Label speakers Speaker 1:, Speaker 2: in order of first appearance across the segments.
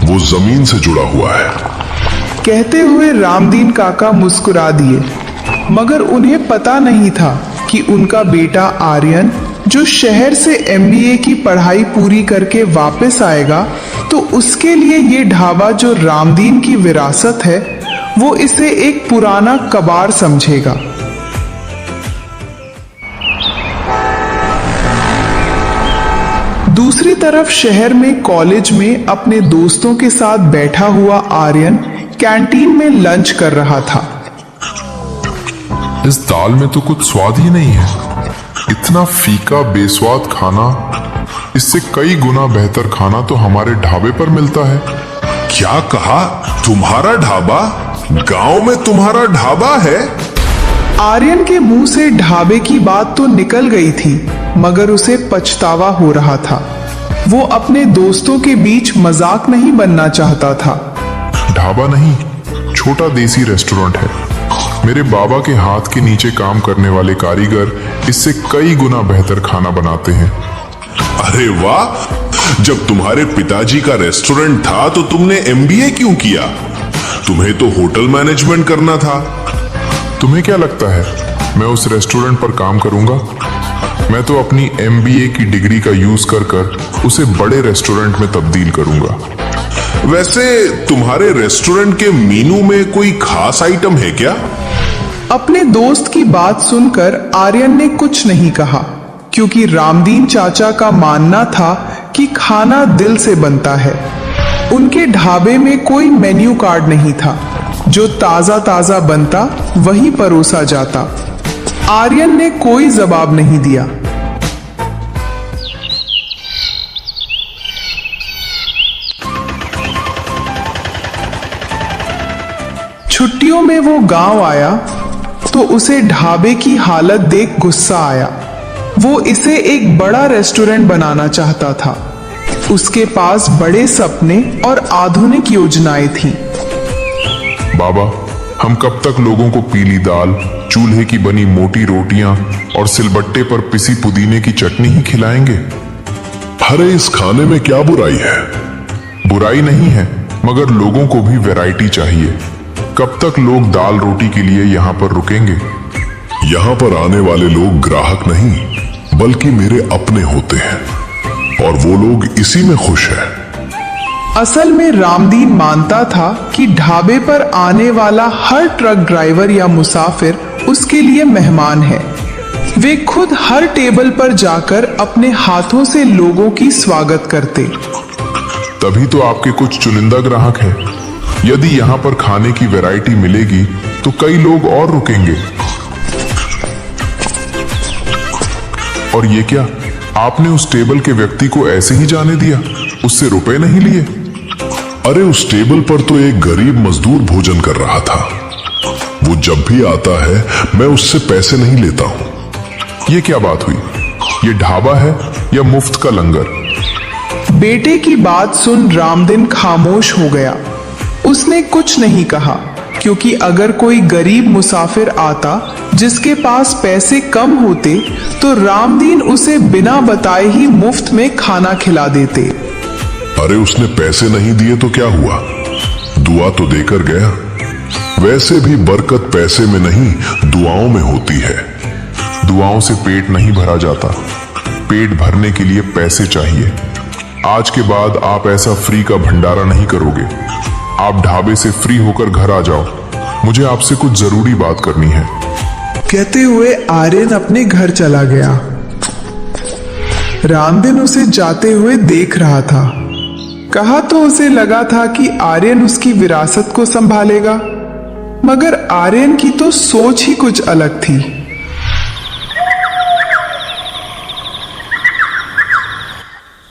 Speaker 1: वो जमीन से जुड़ा हुआ है।
Speaker 2: कहते हुए रामदीन काका मुस्कुरा दिए, मगर उन्हें पता नहीं था कि उनका बेटा आर्यन जो शहर से एमबीए की पढ़ाई पूरी करके वापस आएगा तो उसके लिए ये ढाबा जो रामदीन की विरासत है वो इसे एक पुराना कबाड़ समझेगा। दूसरी तरफ शहर में कॉलेज में अपने दोस्तों के साथ बैठा हुआ आर्यन कैंटीन में लंच कर रहा था।
Speaker 1: इस दाल में तो कुछ स्वाद ही नहीं है। इतना फीका बेस्वाद खाना, इससे कई गुना बेहतर खाना तो हमारे ढाबे पर मिलता है।
Speaker 3: क्या कहा? तुम्हारा ढाबा? गांव में तुम्हारा ढाबा है?
Speaker 2: आर्यन के मुंह से ढाबे की बात तो निकल गई थी, मगर उसे पछतावा हो रहा था। वो अपने दोस्तों के बीच मजाक नहीं बनना चाहता था।
Speaker 1: ढाबा नहीं, छोटा देसी रेस्टोरेंट है। मेरे बाबा के हाथ के नीचे काम करने वाले कारीगर इससे कई गुना बेहतर खाना बनाते हैं।
Speaker 3: अरे वाह! जब तुम्हारे पिताजी का रेस्टोरेंट था तो तुमने एमबीए क्यों किया? तुम्हें तो होटल मैनेजमेंट करना था।
Speaker 1: तुम्हें क्या लगता है मैं उस रेस्टोरेंट पर काम करूंगा? मैं तो अपनी एमबीए की डिग्री का यूज कर उसे बड़े रेस्टोरेंट में तब्दील करूंगा।
Speaker 3: वैसे तुम्हारे रेस्टोरेंट के मेनू में कोई खास आइटम है क्या?
Speaker 2: अपने दोस्त की बात सुनकर आर्यन ने कुछ नहीं कहा, क्योंकि रामदीन चाचा का मानना था कि खाना दिल से बनता है। उनके ढाबे में कोई मेन्यू कार्ड नहीं था, जो ताजा ताजा बनता वही परोसा जाता। आर्यन ने कोई जवाब नहीं दिया। छुट्टियों में वो गांव आया तो उसे ढाबे की हालत देख गुस्सा आया। वो इसे एक बड़ा रेस्टोरेंट बनाना चाहता था। उसके पास बड़े सपने और आधुनिक योजनाएं थीं।
Speaker 1: बाबा, हम कब तक लोगों को पीली दाल, चूल्हे की बनी मोटी रोटियां और सिलबट्टे पर पिसी पुदीने की चटनी ही खिलाएंगे?
Speaker 3: अरे इस खाने में क्या बुराई है?
Speaker 1: बुराई नहीं है, मगर लोगों को भी वैरायटी चाहिए। कब तक लोग दाल रोटी के लिए यहाँ पर रुकेंगे?
Speaker 3: यहाँ पर आने वाले लोग ग्राहक नहीं, बल्कि मेरे अपने होते हैं, और वो लोग इसी में खुश हैं।
Speaker 2: असल में रामदीन मानता था कि ढाबे पर आने वाला हर ट्रक ड्राइवर या मुसाफिर उसके लिए मेहमान है। वे खुद हर टेबल पर जाकर अपने हाथों से लोगों की स्वागत करते।
Speaker 1: तभी तो आपके कुछ चुनिंदा ग्राहक हैं। यदि यहाँ पर खाने की वैरायटी मिलेगी तो कई लोग और रुकेंगे। और ये क्या, आपने उस टेबल के व्यक्ति को ऐसे ही जाने दिया? उससे रुपए नहीं लिए?
Speaker 3: अरे उस टेबल पर तो एक गरीब मजदूर भोजन कर रहा था। वो जब भी आता है मैं उससे पैसे नहीं लेता हूं।
Speaker 1: ये क्या बात हुई? ये ढाबा है या मुफ्त का लंगर?
Speaker 2: बेटे की बात सुन रामदीन खामोश हो गया। उसने कुछ नहीं कहा, क्योंकि अगर कोई गरीब मुसाफिर आता जिसके पास पैसे कम होते तो रामदीन उसे बिना बताए ही मुफ्त में खाना खिला देते।
Speaker 3: अरे उसने पैसे नहीं दिए तो क्या हुआ? दुआ तो देकर गया। वैसे भी बरकत पैसे में नहीं, दुआओं में होती है।
Speaker 1: दुआओं से पेट नहीं भरा जाता, पेट भरने के लिए पैसे चाहिए। आज के बाद आप ऐसा फ्री का भंडारा नहीं करोगे। आप ढाबे से फ्री होकर घर आ जाओ, मुझे आपसे कुछ जरूरी बात करनी है।
Speaker 2: कहते हुए आर्यन अपने घर चला गया। रामदीन उसे जाते हुए देख रहा था। कहा तो उसे लगा था कि आर्यन उसकी विरासत को संभालेगा, मगर आर्यन की तो सोच ही कुछ अलग थी।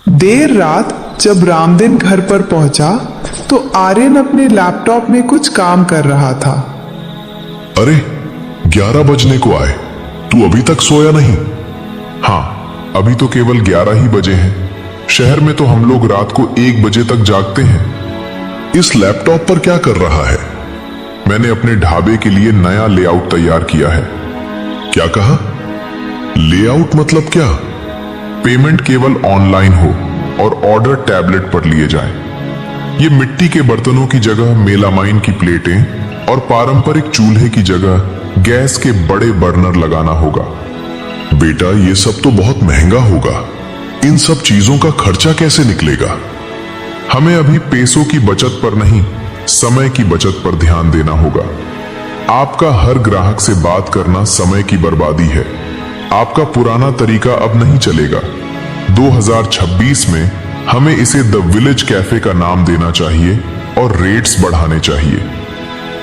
Speaker 2: देर रात जब रामदीन घर पर पहुंचा तो आर्यन अपने लैपटॉप में कुछ काम कर रहा था।
Speaker 3: अरे 11 बजने को आए, तू अभी तक सोया नहीं?
Speaker 1: हाँ, अभी तो केवल 11 ही बजे हैं। शहर में तो हम लोग रात को 1 बजे तक जागते हैं।
Speaker 3: इस लैपटॉप पर क्या कर रहा है?
Speaker 1: मैंने अपने ढाबे के लिए नया लेआउट तैयार किया है।
Speaker 3: क्या कहा? लेआउट मतलब क्या?
Speaker 1: पेमेंट केवल ऑनलाइन हो और ऑर्डर टैबलेट पर लिए जाएं। ये मिट्टी के बर्तनों की जगह मेलामाइन की प्लेटें और पारंपरिक चूल्हे की जगह गैस के बड़े बर्नर लगाना होगा।
Speaker 3: बेटा, ये सब तो बहुत महंगा होगा। इन सब चीजों का खर्चा कैसे निकलेगा?
Speaker 1: हमें अभी पैसों की बचत पर नहीं, समय की बचत पर ध्यान देना होगा। आपका हर ग्राहक से बात करना समय की बर्बादी है। आपका पुराना तरीका अब नहीं चलेगा। 2026 में हमें इसे द विलेज कैफे का नाम देना चाहिए और रेट्स बढ़ाने चाहिए।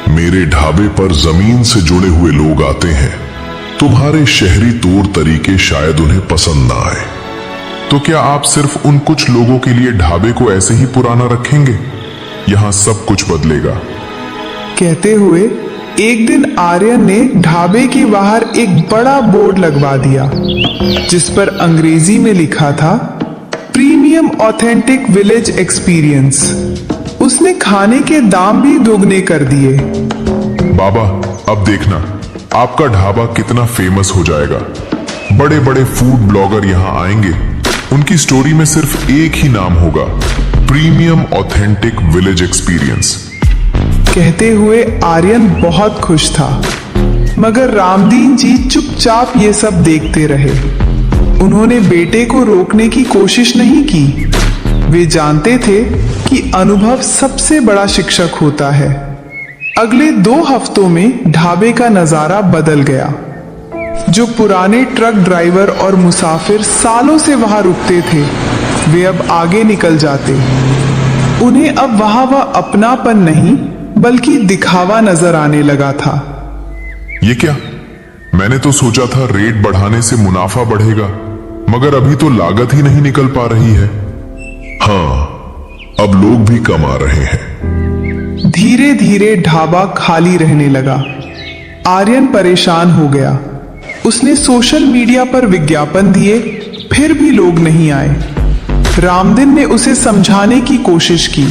Speaker 3: मेरे ढाबे पर जमीन से जुड़े हुए लोग आते हैं। तुम्हारे शहरी तौर तरीके शायद उन्हें पसंद ना आए।
Speaker 1: तो क्या आप सिर्फ उन कुछ लोगों के लिए ढाबे को ऐसे ही पुराना रखेंगे? यहां सब कुछ बदलेगा।
Speaker 2: कहते हुए एक दिन आर्यन ने ढाबे के बाहर एक बड़ा बोर्ड लगवा दिया जिस पर अंग्रेजी में लिखा था, प्रीमियम ऑथेंटिक विलेज एक्सपीरियंस। उसने खाने के दाम भी दोगुने कर दिए।
Speaker 1: बाबा, अब देखना आपका ढाबा कितना फेमस हो जाएगा। बड़े बड़े फूड ब्लॉगर यहां आएंगे। उनकी स्टोरी में सिर्फ एक ही नाम होगा, प्रीमियम ऑथेंटिक विलेज एक्सपीरियंस।
Speaker 2: कहते हुए आर्यन बहुत खुश था, मगर रामदीन जी चुपचाप ये सब देखते रहे। उन्होंने बेटे को रोकने की कोशिश नहीं की। वे जानते थे कि अनुभव सबसे बड़ा शिक्षक होता है। अगले 2 हफ्तों में ढाबे का नजारा बदल गया। जो पुराने ट्रक ड्राइवर और मुसाफिर सालों से वहां रुकते थे, वे अब आगे निकल जाते। उन्हें अब वहां वह अपनापन नहीं बल्कि दिखावा नजर आने लगा था।
Speaker 1: ये क्या? मैंने तो सोचा था रेट बढ़ाने से मुनाफा बढ़ेगा, मगर अभी तो लागत ही नहीं निकल पा रही है।
Speaker 3: हाँ, अब लोग भी कम आ रहे हैं।
Speaker 2: धीरे धीरे ढाबा खाली रहने लगा। आर्यन परेशान हो गया। उसने सोशल मीडिया पर विज्ञापन दिए, फिर भी लोग नहीं आए। रामदीन ने उसे समझाने की कोशिश की,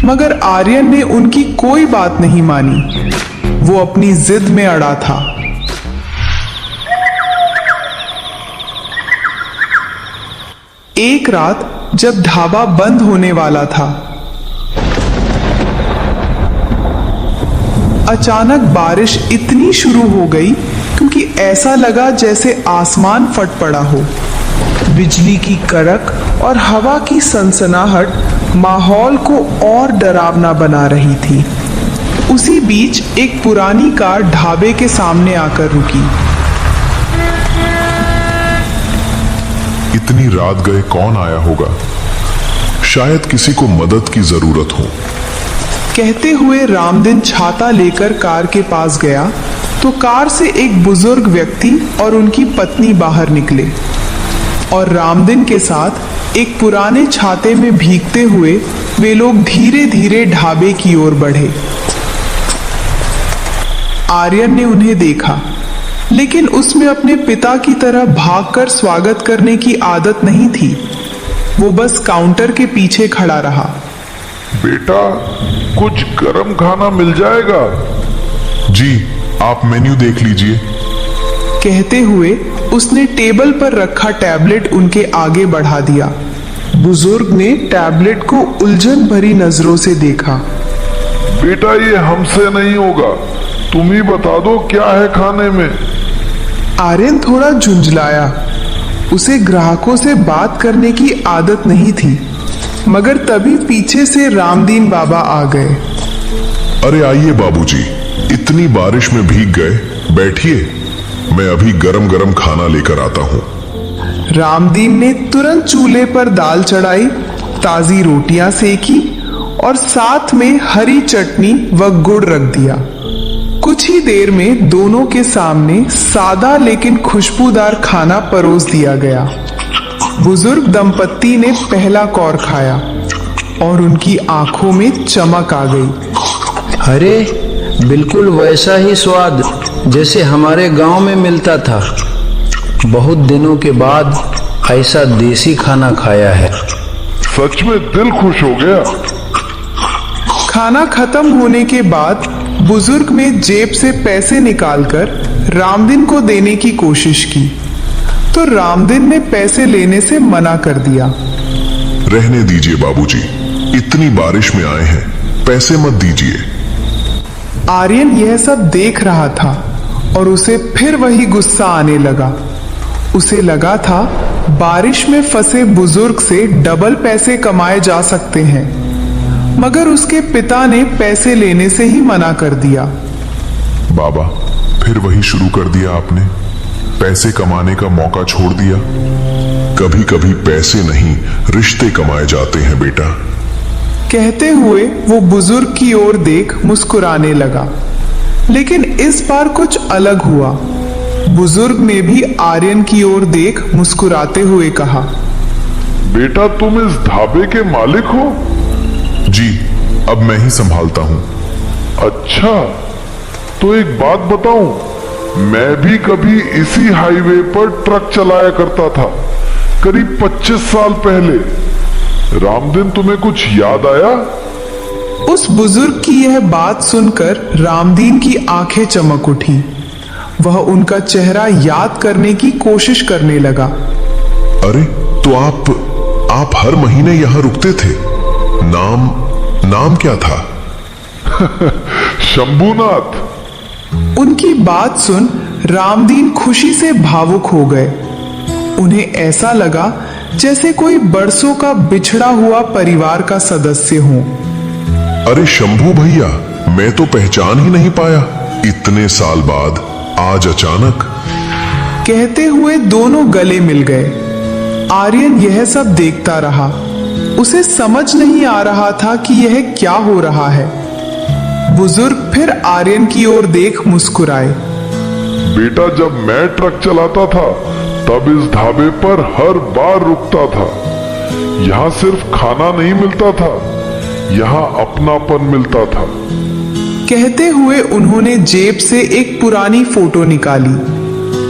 Speaker 2: मगर आर्यन ने उनकी कोई बात नहीं मानी। वो अपनी जिद में अड़ा था। एक रात जब ढाबा बंद होने वाला था, अचानक बारिश इतनी शुरू हो गई क्योंकि ऐसा लगा जैसे आसमान फट पड़ा हो। बिजली की कड़क और हवा की सनसनाहट माहौल को और डरावना बना रही थी। उसी बीच एक पुरानी कार ढाबे के सामने आकर रुकी।
Speaker 1: इतनी रात गए कौन आया होगा?
Speaker 3: शायद किसी को मदद की जरूरत हो।
Speaker 2: कहते हुए रामदीन छाता लेकर कार के पास गया तो कार से एक बुजुर्ग व्यक्ति और उनकी पत्नी बाहर निकले और रामदीन के साथ एक पुराने छाते में भीगते हुए वे लोग धीरे धीरे ढाबे की ओर बढ़े। आर्यन ने उन्हें देखा, लेकिन उसमें अपने पिता की तरह भागकर स्वागत करने की आदत नहीं थी। वो बस काउंटर के पीछे खड़ा रहा।
Speaker 3: बेटा, कुछ गरम खाना मिल जाएगा?
Speaker 1: जी, आप मेन्यू देख लीजिए।
Speaker 2: कहते हुए उसने टेबल पर रखा टैबलेट उनके आगे बढ़ा दिया। बुजुर्ग ने टैबलेट को उलझन भरी नजरों से देखा।
Speaker 3: बेटा, ये हमसे नहीं होगा। तुम ही बता दो क्या है खाने में।
Speaker 2: आर्यन थोड़ा झुंझलाया। उसे ग्राहकों से बात करने की आदत नहीं थी, मगर तभी पीछे से रामदीन बाबा आ गए।
Speaker 3: अरे आइए बाबूजी, इतनी बारिश में भीग गए, बैठिए, मैं अभी गरम गरम खाना लेकर आता हूँ।
Speaker 2: रामदीन ने तुरंत चूल्हे पर दाल चढ़ाई, ताजी रोटियां सेकी और साथ में हरी चटनी व गुड़ रख दिया। कुछ ही देर में दोनों के सामने सादा लेकिन खुशबूदार खाना परोस दिया गया। बुजुर्ग दंपत्ति ने पहला कौर खाया और उनकी आंखों में चमक आ गई।
Speaker 4: अरे, बिल्कुल वैसा ही स्वाद जैसे हमारे गांव में मिलता था। बहुत दिनों के बाद ऐसा देसी खाना खाया है।
Speaker 3: सच में दिल खुश हो गया।
Speaker 2: खाना खत्म होने के बाद बुजुर्ग ने जेब से पैसे निकालकर रामदीन को देने की कोशिश की, तो रामदीन ने पैसे लेने से मना कर दिया।
Speaker 3: रहने दीजिए बाबूजी, इतनी बारिश में आए हैं, पैसे मत दीजिए।
Speaker 2: आर्यन यह सब देख रहा था और उसे फिर वही गुस्सा आने लगा। उसे लगा था बारिश में फंसे बुजुर्ग से डबल पैसे कमाए जा सकते हैं, मगर उसके पिता ने पैसे लेने से ही मना कर दिया।
Speaker 1: बाबा, फिर वही शुरू कर दिया आपने, पैसे कमाने का मौका छोड़ दिया।
Speaker 3: कभी कभी पैसे नहीं, रिश्ते कमाए जाते हैं बेटा।
Speaker 2: कहते हुए वो बुजुर्ग की ओर देख मुस्कुराने लगा, लेकिन इस बार कुछ अलग हुआ। बुजुर्ग ने भी आर्यन की ओर देख मुस्कुराते हुए कहा,
Speaker 1: बेटा तुम इस ढाबे के मालिक हो? जी, अब मैं ही संभालता हूँ। अच्छा, तो एक बात बताऊं, मैं भी कभी इसी हाईवे पर ट्रक चलाया करता था, करीब 25 साल पहले। रामदीन, तुम्हें कुछ याद आया?
Speaker 2: उस बुजुर्ग की यह बात सुनकर रामदीन की आंखें चमक उठी। वह उनका चेहरा याद करने की कोशिश करने लगा।
Speaker 3: अरे, तो आप हर महीने यहां रुकते थे। नाम क्या था?
Speaker 1: शंभूनाथ।
Speaker 2: उनकी बात सुन रामदीन खुशी से भावुक हो गए। उन्हें ऐसा लगा जैसे कोई बरसों का बिछड़ा हुआ परिवार का सदस्य हो।
Speaker 3: अरे शंभू भैया, मैं तो पहचान ही नहीं पाया, इतने साल बाद आज अचानक।
Speaker 2: कहते हुए दोनों गले मिल गए। आर्यन यह सब देखता रहा। उसे समझ नहीं आ रहा था कि यह क्या हो रहा है। बुजुर्ग फिर आर्यन की ओर देख मुस्कुराए।
Speaker 1: बेटा, जब मैं ट्रक चलाता था तब इस ढाबे पर हर बार रुकता था। यहाँ सिर्फ खाना नहीं मिलता था, यहाँ अपनापन मिलता था।
Speaker 2: कहते हुए उन्होंने जेब से एक पुरानी फोटो निकाली।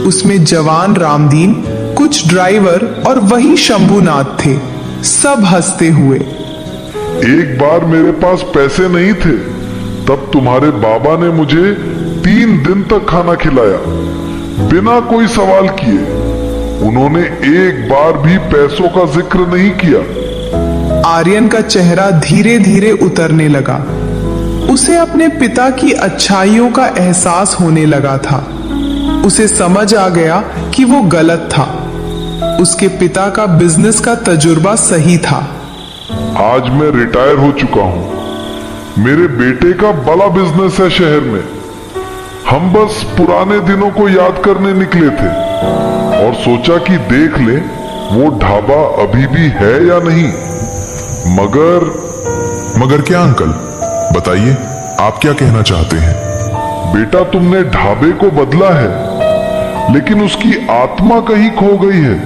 Speaker 2: उसमें जवान रामदीन, कुछ ड्राइवर और वही शंभूनाथ थे, सब हंसते हुए।
Speaker 1: एक बार मेरे पास पैसे नहीं थे, तब तुम्हारे बाबा ने मुझे 3 दिन तक खाना खिलाया, बिना कोई सवाल किए। उन्होंने एक बार भी पैसों का जिक्र नहीं किया।
Speaker 2: आर्यन का चेहरा धीरे धीरे उतरने लगा। उसे अपने पिता की अच्छाइयों का एहसास होने लगा था। उसे समझ आ गया कि वो गलत था। उसके पिता का बिजनेस का तजुर्बा सही था।
Speaker 1: आज मैं रिटायर हो चुका हूं। मेरे बेटे का बड़ा बिजनेस है शहर में। हम बस पुराने दिनों को याद करने निकले थे और सोचा कि देख ले वो ढाबा अभी भी है या नहीं।
Speaker 3: मगर क्या अंकल, बताइए आप क्या कहना चाहते हैं?
Speaker 1: बेटा, तुमने ढाबे को बदला है, लेकिन उसकी आत्मा कहीं खो गई है।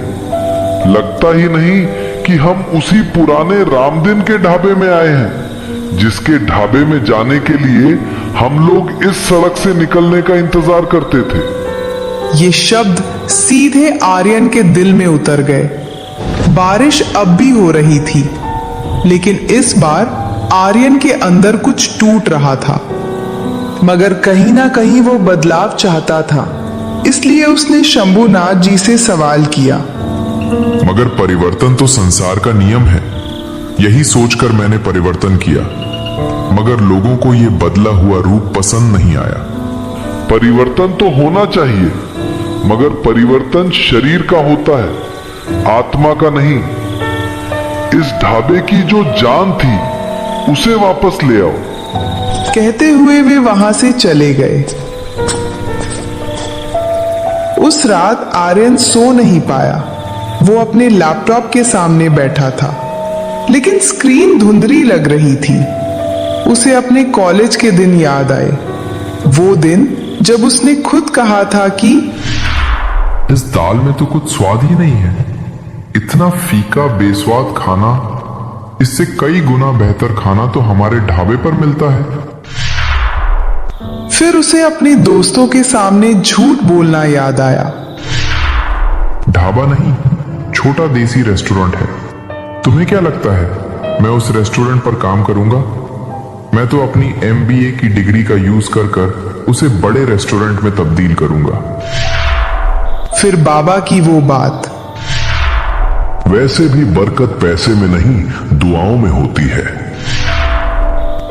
Speaker 1: लगता ही नहीं कि हम उसी पुराने रामदीन के ढाबे में आए हैं, जिसके ढाबे में जाने के लिए हम लोग इस सड़क से निकलने का इंतजार करते थे।
Speaker 2: ये शब्द सीधे आर्यन के दिल में उतर गए। बारिश अब भी हो रही थी, लेकिन इस बार आर्यन के अंदर कुछ टूट रहा था। मगर कहीं ना कहीं वो बदलाव चाहता था, इसलिए उसने शंभूनाथ जी से सवाल किया।
Speaker 1: मगर परिवर्तन तो संसार का नियम है, यही सोचकर मैंने परिवर्तन किया। मगर लोगों को यह बदला हुआ रूप पसंद नहीं आया। परिवर्तन तो होना चाहिए, मगर परिवर्तन शरीर का होता है, आत्मा का नहीं। इस ढाबे की जो जान थी उसे वापस ले आओ।
Speaker 2: कहते हुए वे वहां से चले गए। उस रात आर्यन सो नहीं पाया। वो अपने लैपटॉप के सामने बैठा था, लेकिन स्क्रीन धुंधली लग रही थी। उसे अपने कॉलेज के दिन याद आए, वो दिन जब उसने खुद कहा था कि
Speaker 1: इस दाल में तो कुछ स्वाद ही नहीं है। इतना फीका बेस्वाद खाना, इससे कई गुना बेहतर खाना तो हमारे ढाबे पर मिलता है।
Speaker 2: फिर उसे अपने दोस्तों के सामने झूठ बोलना याद आया।
Speaker 1: ढाबा नहीं, छोटा देसी रेस्टोरेंट है। तुम्हें क्या लगता है मैं उस रेस्टोरेंट पर काम करूंगा? मैं तो अपनी MBA की डिग्री का यूज कर कर उसे बड़े रेस्टोरेंट में तब्दील करूंगा।
Speaker 2: फिर बाबा की वो बात।
Speaker 3: वैसे भी बरकत पैसे में नहीं, दुआओं में होती है।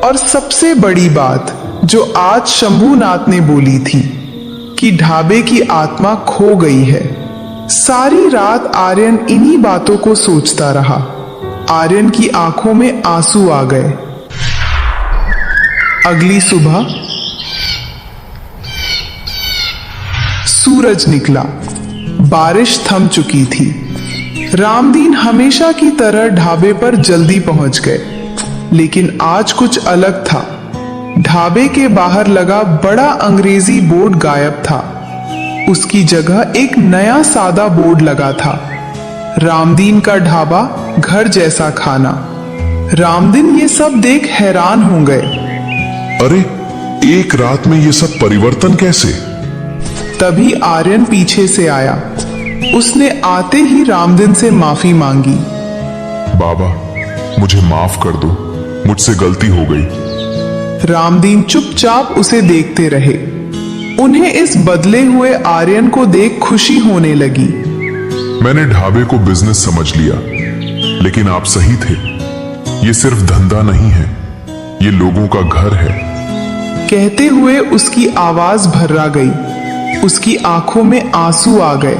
Speaker 2: और सबसे बड़ी बात जो आज शंभूनाथ ने बोली थी कि ढाबे की आत्मा खो गई है। सारी रात आर्यन इन्हीं बातों को सोचता रहा। आर्यन की आंखों में आंसू आ गए। अगली सुबह सूरज निकला, बारिश थम चुकी थी। रामदीन हमेशा की तरह ढाबे पर जल्दी पहुंच गए, लेकिन आज कुछ अलग था। ढाबे के बाहर लगा बड़ा अंग्रेजी बोर्ड गायब था। उसकी जगह एक नया सादा बोर्ड लगा था, रामदीन का ढाबा, घर जैसा खाना। रामदीन ये सब देख हैरान हो गए।
Speaker 3: अरे, एक रात में ये सब परिवर्तन कैसे?
Speaker 2: तभी आर्यन पीछे से आया। उसने आते ही रामदीन से माफी मांगी।
Speaker 1: बाबा, मुझे माफ कर दो, मुझसे गलती हो गई।
Speaker 2: रामदीन चुपचाप उसे देखते रहे। उन्हें इस बदले हुए आर्यन को देख खुशी होने लगी।
Speaker 1: मैंने ढाबे को बिजनेस समझ लिया, लेकिन आप सही थे। ये सिर्फ धंधा नहीं है, ये लोगों का घर है।
Speaker 2: कहते हुए उसकी आवाज भर्रा गई। उसकी आंखों में आंसू आ गए।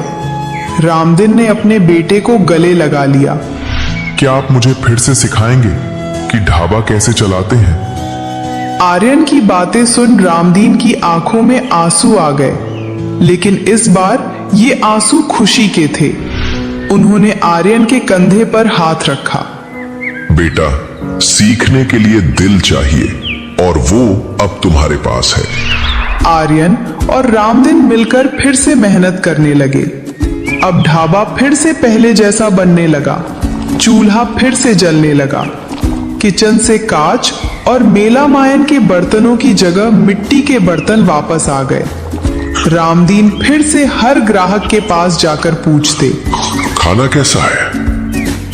Speaker 2: रामदीन ने अपने बेटे को गले लगा लिया।
Speaker 1: क्या आप मुझे फिर से सिखाएंगे कि ढाबा कैसे चलाते हैं?
Speaker 2: आर्यन की बातें सुन रामदीन की आंखों में आंसू आ गए, लेकिन इस बार ये आंसू खुशी के थे। उन्होंने आर्यन के कंधे पर हाथ रखा।
Speaker 3: बेटा, सीखने के लिए दिल चाहिए और वो अब तुम्हारे पास है।
Speaker 2: आर्यन और रामदीन मिलकर फिर से मेहनत करने लगे। अब ढाबा फिर से पहले जैसा बनने लगा। चूल्हा फिर से जलने लगा। किचन से कांच और मेलामायन के बर्तनों की जगह मिट्टी के बर्तन वापस आ गए। रामदीन फिर से हर ग्राहक के पास जाकर पूछते,
Speaker 3: खाना कैसा है?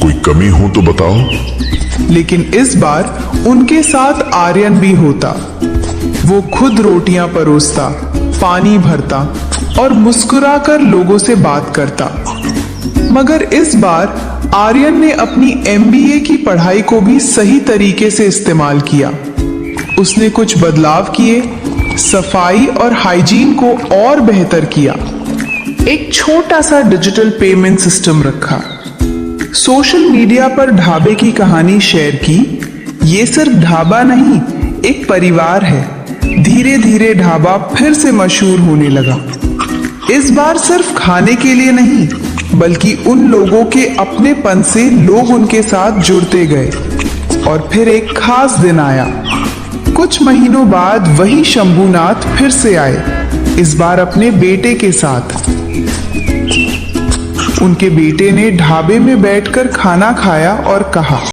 Speaker 3: कोई कमी हो तो बताओ।
Speaker 2: लेकिन इस बार उनके साथ आर्यन भी होता। वो खुद रोटियां परोसता, पानी भरता और मुस्कुराकर लोगों से बात करता। मगर इस बार आर्यन ने अपनी MBA की पढ़ाई को भी सही तरीके से इस्तेमाल किया। उसने कुछ बदलाव किए, सफाई और हाइजीन को और बेहतर किया। एक छोटा सा डिजिटल पेमेंट सिस्टम रखा। सोशल मीडिया पर ढाबे की कहानी शेयर की। ये सिर्फ ढाबा नहीं, एक परिवार है। धीरे धीरे ढाबा फिर से मशहूर होने लगा। इस बार सिर्फ खाने के लिए नहीं, बल्कि उन लोगों के अपनेपन से लोग उनके साथ जुड़ते गए। और फिर एक खास दिन आया। कुछ महीनों बाद वही शंभूनाथ फिर से आए, इस बार अपने बेटे के साथ। उनके बेटे ने ढाबे में बैठकर खाना खाया और कहा,